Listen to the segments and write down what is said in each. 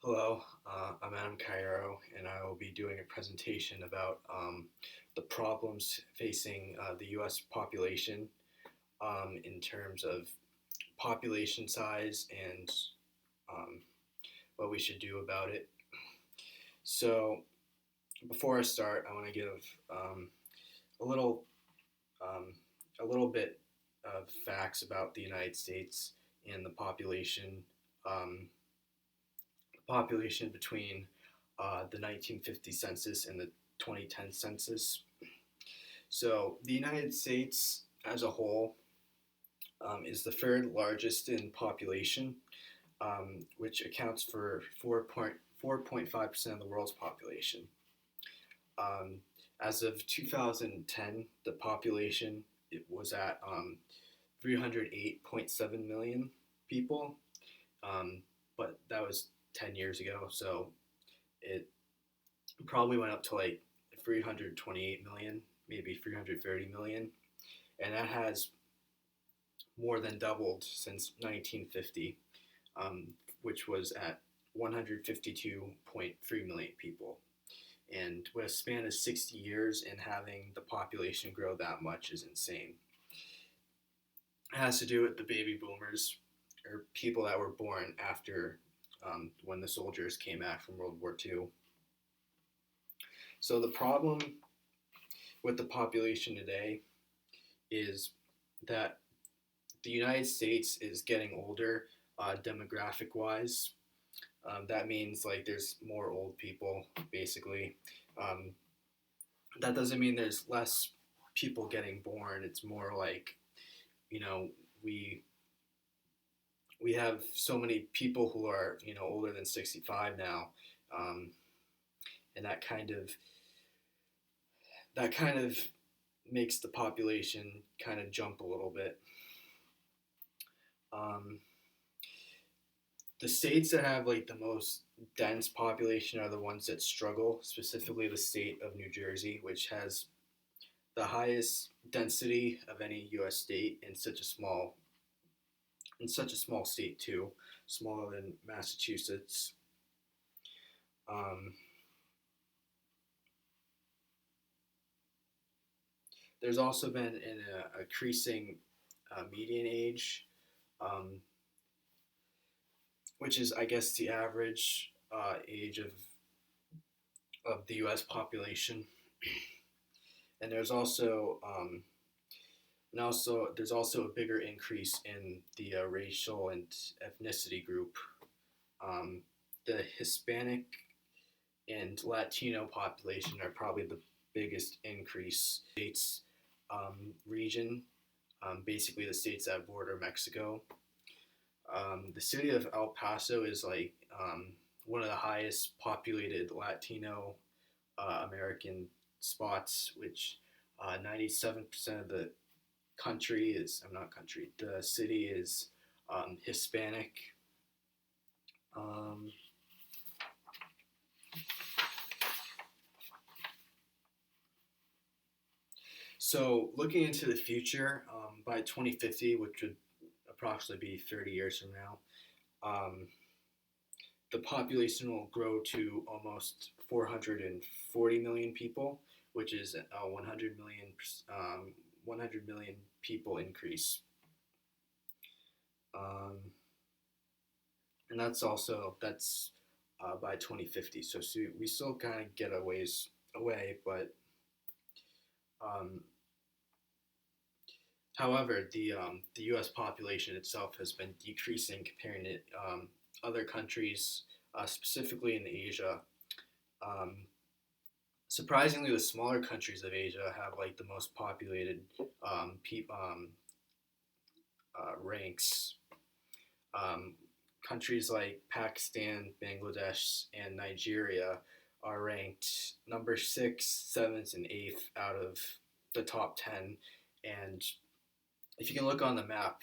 Hello, I'm Adam Cairo, and I will be doing a presentation about the problems facing the U.S. population in terms of population size and um, what we should do about it. So, before I start, I want to give um, a little um, a little bit of facts about the United States and the population between the 1950 census and the 2010 census. So the United States as a whole is the third largest in population, which accounts for 4.5% of the world's population. Um, as of 2010, the population it was at 308.7 million people, um, but that was 10 years ago. So it probably went up to like 328 million, maybe 330 million, and that has more than doubled since 1950, um, which was at 152.3 million people. And with a span of 60 years and having the population grow that much is insane. It has to do with the baby boomers, or people that were born after when the soldiers came back from World War II. So the problem with the population today is that the United States is getting older demographic wise. That means like there's more old people basically. Um, that doesn't mean there's less people getting born. It's more like you know we we have so many people who are older than 65 now, um, and that kind of makes the population kind of jump a little bit. Um, the states that have like the most dense population are the ones that struggle, specifically the state of New Jersey, which has the highest density of any US state in such a small state too, smaller than Massachusetts. Um, there's also been an increasing median age, um, which is I guess the average age of the U.S. population. And there's also a bigger increase in the racial and ethnicity group. Um, the Hispanic and Latino population are probably the biggest increase. States region, basically the states that border Mexico. The city of El Paso is like one of the highest populated Latino American spots, which 97% of the country is, I'm not country, the city is Hispanic. Um, so looking into the future, by 2050, which would approximately be 30 years from now, um, the population will grow to almost 440 million people, which is a 100 million people increase. Um, and that's by 2050. So we still kind of get a ways away, but um, however, the U.S. population itself has been decreasing comparing to other countries, specifically in Asia. Um, Surprisingly, the smaller countries of Asia have like the most populated ranks. Um, Countries like Pakistan, Bangladesh, and Nigeria are ranked number six, seventh, and eighth out of the top 10. And if you can look on the map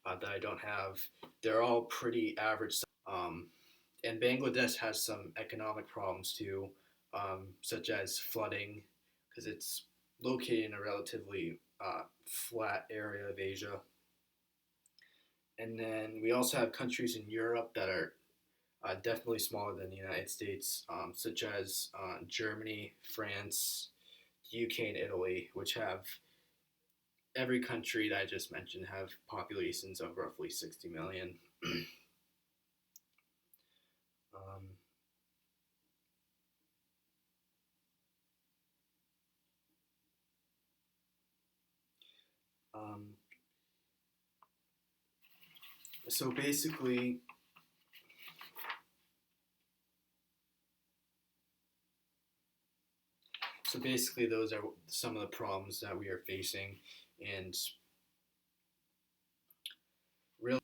that I don't have, they're all pretty average. And Bangladesh has some economic problems too, such as flooding, because it's located in a relatively flat area of Asia. And then we also have countries in Europe that are definitely smaller than the United States, such as Germany, France, UK, and Italy, which have every country that I just mentioned have populations of roughly 60 million. um, um, so basically, those are some of the problems that we are facing, and really,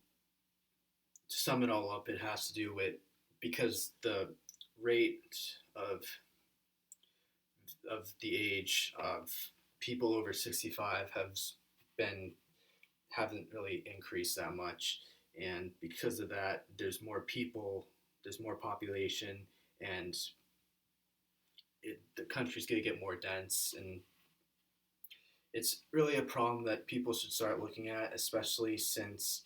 to sum it all up, it has to do with because the rate of the age of people over 65 been haven't really increased that much, and because of that, there's more people, there's more population, and the country's going to get more dense, and it's really a problem that people should start looking at, especially since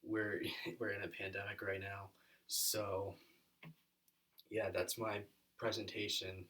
we're we're in a pandemic right now. So yeah, that's my presentation.